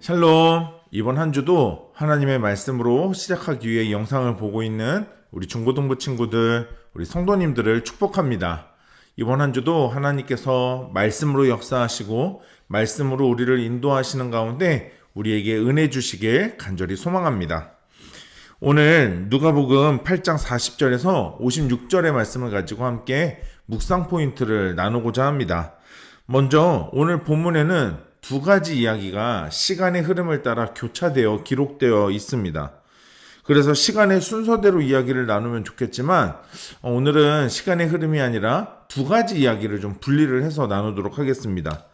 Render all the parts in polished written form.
샬롬. 이번 한 주도 하나님의 말씀으로 시작하기 위해 영상을 보고 있는 우리 중고등부 친구들, 우리 성도님들을 축복합니다. 이번 한 주도 하나님께서 말씀으로 역사하시고 말씀으로 우리를 인도하시는 가운데 우리에게 은혜 주시길 간절히 소망합니다. 오늘 누가복음 8장 40절에서 56절의 말씀을 가지고 함께 묵상 포인트를 나누고자 합니다. 먼저 오늘 본문에는 두 가지 이야기가 시간의 흐름을 따라 교차되어 기록되어 있습니다. 그래서 시간의 순서대로 이야기를 나누면 좋겠지만 오늘은 시간의 흐름이 아니라 두 가지 이야기를 좀 분리를 해서 나누도록 하겠습니다.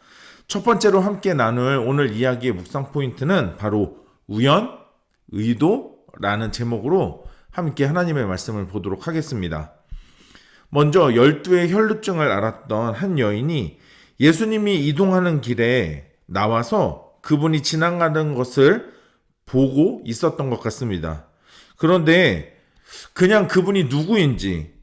첫 번째로 함께 나눌 오늘 이야기의 묵상 포인트는 바로 우연, 의도라는 제목으로 함께 하나님의 말씀을 보도록 하겠습니다. 먼저 12의 혈루증을 앓았던 한 여인이 예수님이 이동하는 길에 나와서 그분이 지나가는 것을 보고 있었던 것 같습니다. 그런데 그냥 그분이 누구인지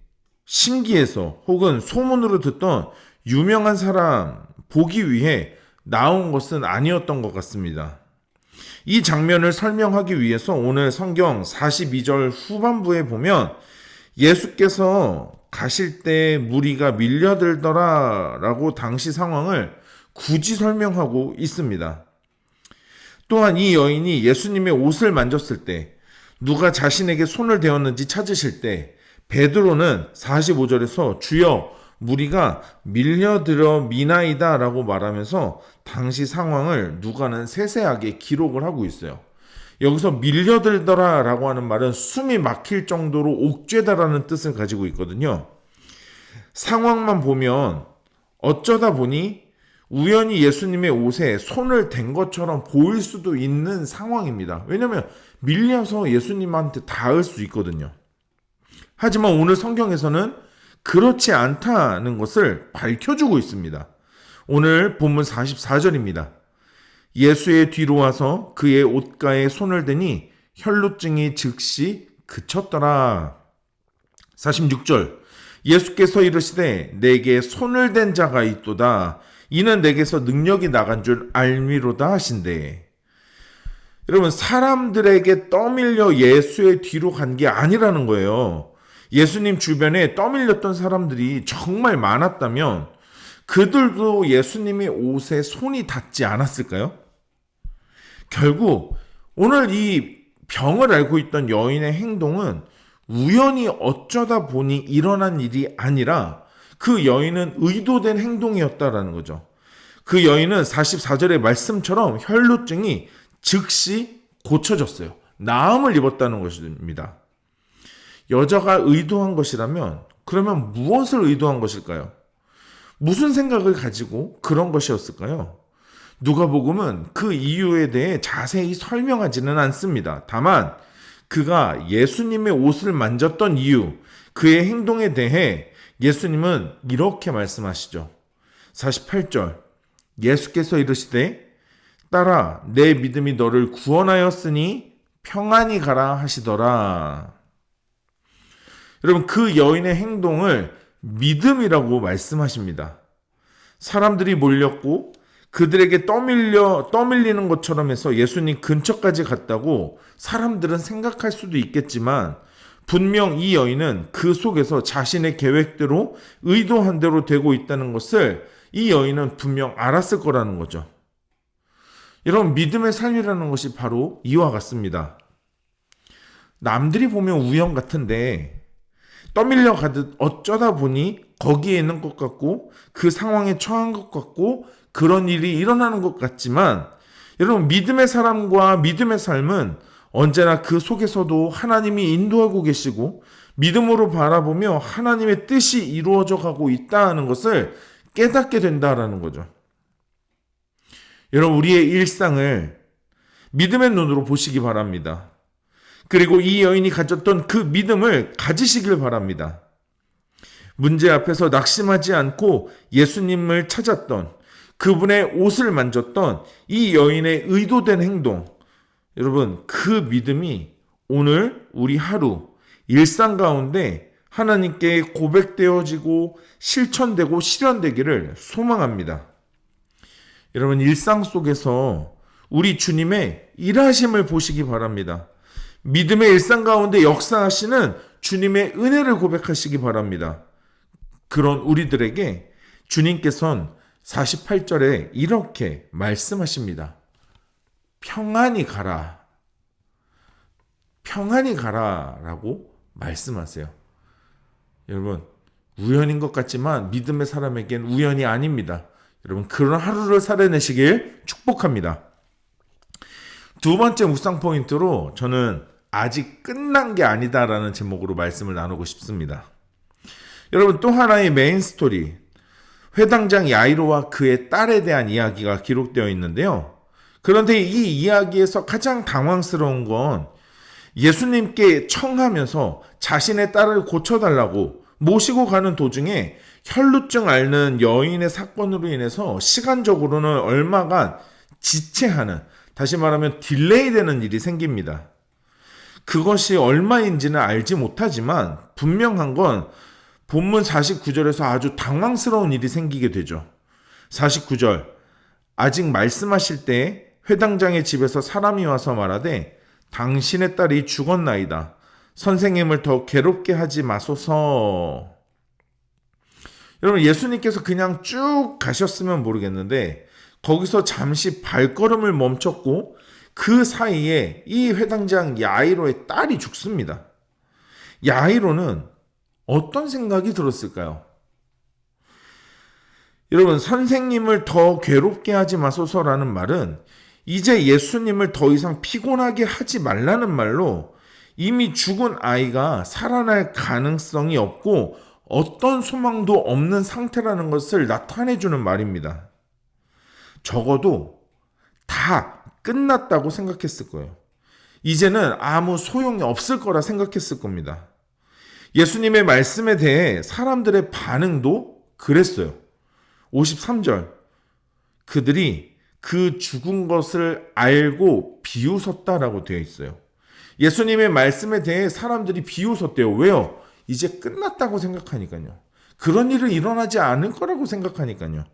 신기해서 혹은 소문으로 듣던 유명한 사람 보기 위해 나온 것은 아니었던 것 같습니다. 이 장면을 설명하기 위해서 오늘 성경 42절 후반부에 보면 예수께서 가실 때 무리가 밀려들더라 라고 당시 상황을 굳이 설명하고 있습니다. 또한 이 여인이 예수님의 옷을 만졌을 때 누가 자신에게 손을 대었는지 찾으실 때 베드로는 45절에서 주여 무리가 밀려들어 미나이다 라고 말하면서 당시 상황을 누가는 세세하게 기록을 하고 있어요. 여기서 밀려들더라 라고 하는 말은 숨이 막힐 정도로 옥죄다라는 뜻을 가지고 있거든요. 상황만 보면 어쩌다 보니 우연히 예수님의 옷에 손을 댄 것처럼 보일 수도 있는 상황입니다. 왜냐하면 밀려서 예수님한테 닿을 수 있거든요. 하지만 오늘 성경에서는 그렇지 않다는 것을 밝혀주고 있습니다. 오늘 본문 44절입니다. 예수의 뒤로 와서 그의 옷가에 손을 대니 혈루증이 즉시 그쳤더라. 46절 예수께서 이르시되 내게 손을 댄 자가 있도다. 이는 내게서 능력이 나간 줄 알미로다 하신대. 여러분, 사람들에게 떠밀려 예수의 뒤로 간 게 아니라는 거예요. 예수님 주변에 떠밀렸던 사람들이 정말 많았다면 그들도 예수님의 옷에 손이 닿지 않았을까요? 결국 오늘 이 병을 앓고 있던 여인의 행동은 우연히 어쩌다 보니 일어난 일이 아니라 그 여인은 의도된 행동이었다라는 거죠. 그 여인은 44절의 말씀처럼 혈루증이 즉시 고쳐졌어요. 나음을 입었다는 것입니다. 여자가 의도한 것이라면 그러면 무엇을 의도한 것일까요? 무슨 생각을 가지고 그런 것이었을까요? 누가복음은 그 이유에 대해 자세히 설명하지는 않습니다. 다만 그가 예수님의 옷을 만졌던 이유, 그의 행동에 대해 예수님은 이렇게 말씀하시죠. 48절 예수께서 이르시되 딸아 내 믿음이 너를 구원하였으니 평안히 가라 하시더라. 여러분, 그 여인의 행동을 믿음이라고 말씀하십니다. 사람들이 몰렸고 그들에게 떠밀리는 것처럼 해서 예수님 근처까지 갔다고 사람들은 생각할 수도 있겠지만 분명 이 여인은 그 속에서 자신의 계획대로 의도한 대로 되고 있다는 것을 이 여인은 분명 알았을 거라는 거죠. 여러분, 믿음의 삶이라는 것이 바로 이와 같습니다. 남들이 보면 우연 같은데 떠밀려 가듯 어쩌다 보니 거기에 있는 것 같고 그 상황에 처한 것 같고 그런 일이 일어나는 것 같지만 여러분, 믿음의 사람과 믿음의 삶은 언제나 그 속에서도 하나님이 인도하고 계시고 믿음으로 바라보며 하나님의 뜻이 이루어져 가고 있다는 것을 깨닫게 된다라는 거죠. 여러분, 우리의 일상을 믿음의 눈으로 보시기 바랍니다. 그리고 이 여인이 가졌던 그 믿음을 가지시길 바랍니다. 문제 앞에서 낙심하지 않고 예수님을 찾았던 그분의 옷을 만졌던 이 여인의 의도된 행동, 여러분, 그 믿음이 오늘 우리 하루 일상 가운데 하나님께 고백되어지고 실천되고 실현되기를 소망합니다. 여러분, 일상 속에서 우리 주님의 일하심을 보시기 바랍니다. 믿음의 일상 가운데 역사하시는 주님의 은혜를 고백하시기 바랍니다. 그런 우리들에게 주님께서는 48절에 이렇게 말씀하십니다. 평안히 가라. 평안히 가라 라고 말씀하세요. 여러분, 우연인 것 같지만 믿음의 사람에겐 우연이 아닙니다. 여러분, 그런 하루를 살아내시길 축복합니다. 두 번째 묵상 포인트로 저는 아직 끝난 게 아니다라는 제목으로 말씀을 나누고 싶습니다. 여러분, 또 하나의 메인 스토리, 회당장 야이로와 그의 딸에 대한 이야기가 기록되어 있는데요. 그런데 이 이야기에서 가장 당황스러운 건 예수님께 청하면서 자신의 딸을 고쳐달라고 모시고 가는 도중에 혈루증 앓는 여인의 사건으로 인해서 시간적으로는 얼마간 지체하는, 다시 말하면 딜레이 되는 일이 생깁니다. 그것이 얼마인지는 알지 못하지만 분명한 건 본문 49절에서 아주 당황스러운 일이 생기게 되죠. 49절, 아직 말씀하실 때 회당장의 집에서 사람이 와서 말하되 당신의 딸이 죽었나이다. 선생님을 더 괴롭게 하지 마소서. 여러분, 예수님께서 그냥 쭉 가셨으면 모르겠는데 거기서 잠시 발걸음을 멈췄고 그 사이에 이 회당장 야이로의 딸이 죽습니다. 야이로는 어떤 생각이 들었을까요? 여러분, 선생님을 더 괴롭게 하지 마소서라는 말은 이제 예수님을 더 이상 피곤하게 하지 말라는 말로 이미 죽은 아이가 살아날 가능성이 없고 어떤 소망도 없는 상태라는 것을 나타내주는 말입니다. 적어도 다 끝났다고 생각했을 거예요. 이제는 아무 소용이 없을 거라 생각했을 겁니다. 예수님의 말씀에 대해 사람들의 반응도 그랬어요. 53절, 그들이 그 죽은 것을 알고 비웃었다라고 되어 있어요. 예수님의 말씀에 대해 사람들이 비웃었대요. 왜요? 이제 끝났다고 생각하니까요. 그런 일은 일어나지 않을 거라고 생각하니까요.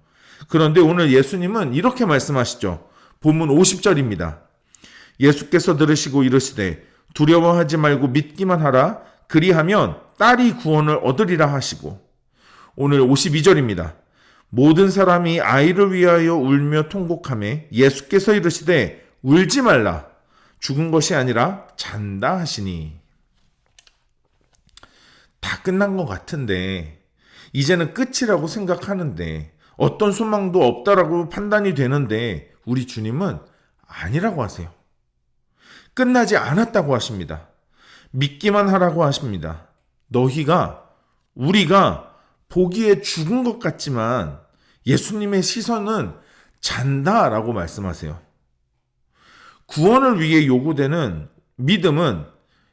그런데 오늘 예수님은 이렇게 말씀하시죠. 본문 50절입니다. 예수께서 들으시고 이르시되 두려워하지 말고 믿기만 하라. 그리하면 딸이 구원을 얻으리라 하시고, 오늘 52절입니다. 모든 사람이 아이를 위하여 울며 통곡하매 예수께서 이르시되 울지 말라. 죽은 것이 아니라 잔다 하시니. 다 끝난 것 같은데, 이제는 끝이라고 생각하는데, 어떤 소망도 없다라고 판단이 되는데 우리 주님은 아니라고 하세요. 끝나지 않았다고 하십니다. 믿기만 하라고 하십니다. 우리가 보기에 죽은 것 같지만 예수님의 시선은 잔다라고 말씀하세요. 구원을 위해 요구되는 믿음은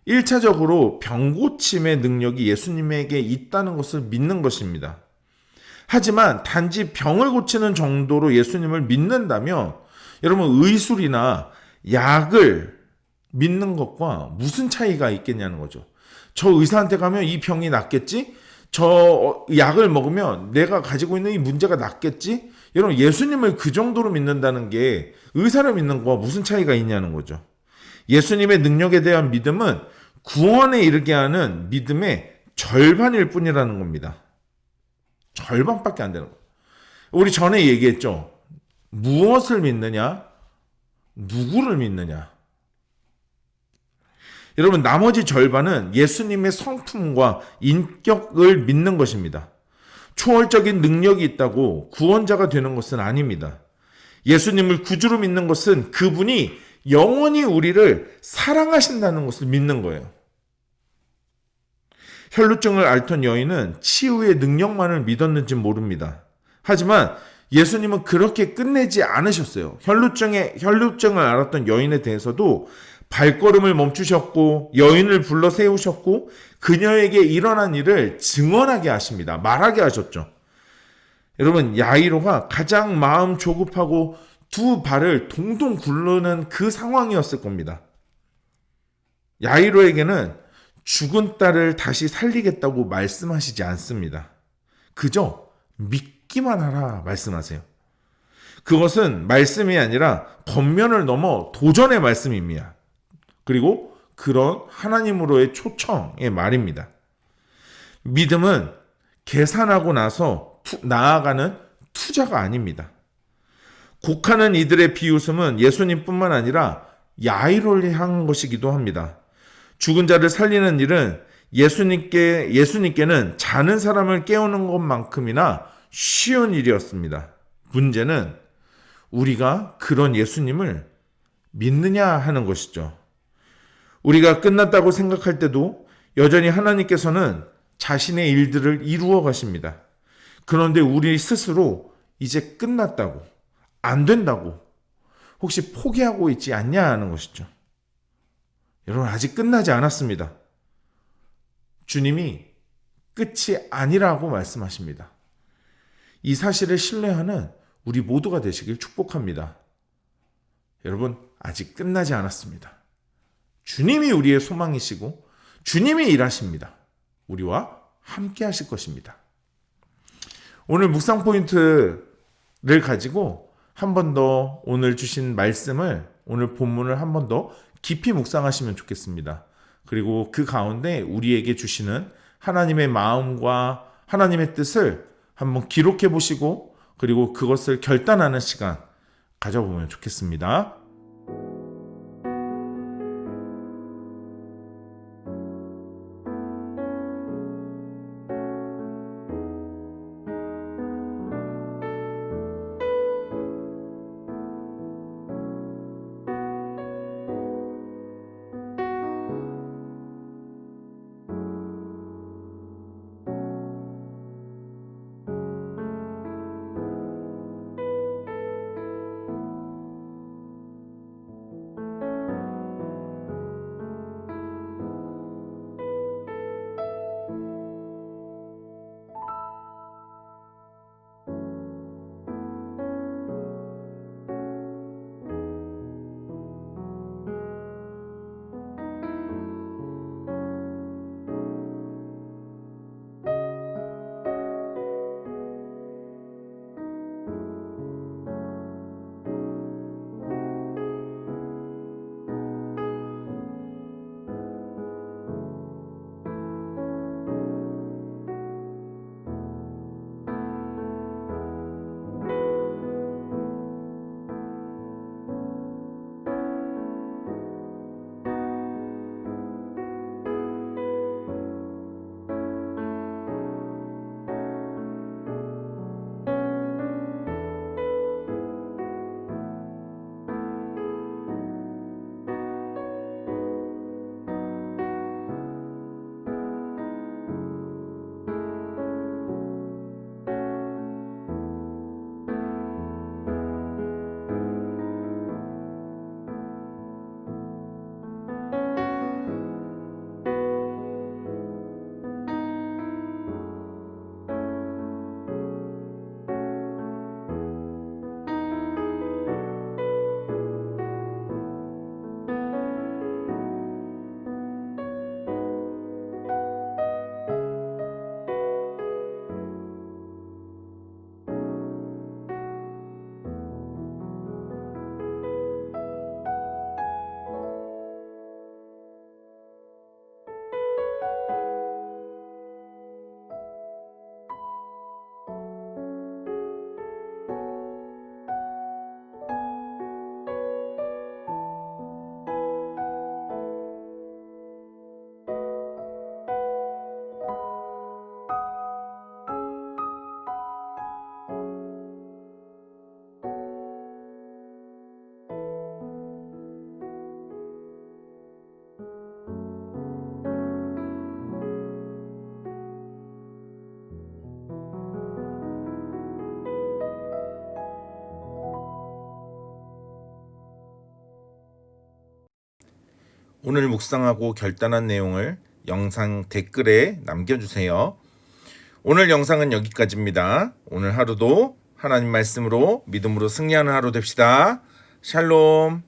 1차적으로 병고침의 능력이 예수님에게 있다는 것을 믿는 것입니다. 하지만 단지 병을 고치는 정도로 예수님을 믿는다면 여러분, 의술이나 약을 믿는 것과 무슨 차이가 있겠냐는 거죠. 저 의사한테 가면 이 병이 낫겠지? 저 약을 먹으면 내가 가지고 있는 이 문제가 낫겠지? 여러분, 예수님을 그 정도로 믿는다는 게 의사를 믿는 것과 무슨 차이가 있냐는 거죠. 예수님의 능력에 대한 믿음은 구원에 이르게 하는 믿음의 절반일 뿐이라는 겁니다. 절반밖에 안 되는 거예요. 우리 전에 얘기했죠. 무엇을 믿느냐? 누구를 믿느냐? 여러분, 나머지 절반은 예수님의 성품과 인격을 믿는 것입니다. 초월적인 능력이 있다고 구원자가 되는 것은 아닙니다. 예수님을 구주로 믿는 것은 그분이 영원히 우리를 사랑하신다는 것을 믿는 거예요. 혈루증을 앓던 여인은 치유의 능력만을 믿었는지 모릅니다. 하지만 예수님은 그렇게 끝내지 않으셨어요. 혈루증을 앓았던 여인에 대해서도 발걸음을 멈추셨고 여인을 불러 세우셨고 그녀에게 일어난 일을 증언하게 하십니다. 말하게 하셨죠. 여러분, 야이로가 가장 마음 조급하고 두 발을 동동 굴르는 그 상황이었을 겁니다. 야이로에게는 죽은 딸을 다시 살리겠다고 말씀하시지 않습니다. 그저 믿기만 하라 말씀하세요. 그것은 말씀이 아니라 겉면을 넘어 도전의 말씀입니다. 그리고 그런 하나님으로의 초청의 말입니다. 믿음은 계산하고 나서 나아가는 투자가 아닙니다. 곡하는 이들의 비웃음은 예수님뿐만 아니라 야이로를 향한 것이기도 합니다. 죽은 자를 살리는 일은 예수님께는 자는 사람을 깨우는 것만큼이나 쉬운 일이었습니다. 문제는 우리가 그런 예수님을 믿느냐 하는 것이죠. 우리가 끝났다고 생각할 때도 여전히 하나님께서는 자신의 일들을 이루어 가십니다. 그런데 우리 스스로 이제 끝났다고, 안 된다고, 혹시 포기하고 있지 않냐 하는 것이죠. 여러분, 아직 끝나지 않았습니다. 주님이 끝이 아니라고 말씀하십니다. 이 사실을 신뢰하는 우리 모두가 되시길 축복합니다. 여러분, 아직 끝나지 않았습니다. 주님이 우리의 소망이시고 주님이 일하십니다. 우리와 함께 하실 것입니다. 오늘 묵상 포인트를 가지고 한 번 더 오늘 주신 말씀을, 오늘 본문을 한 번 더 깊이 묵상하시면 좋겠습니다. 그리고 그 가운데 우리에게 주시는 하나님의 마음과 하나님의 뜻을 한번 기록해 보시고, 그리고 그것을 결단하는 시간 가져보면 좋겠습니다. 오늘 묵상하고 결단한 내용을 영상 댓글에 남겨주세요. 오늘 영상은 여기까지입니다. 오늘 하루도 하나님 말씀으로 믿음으로 승리하는 하루 됩시다. 샬롬.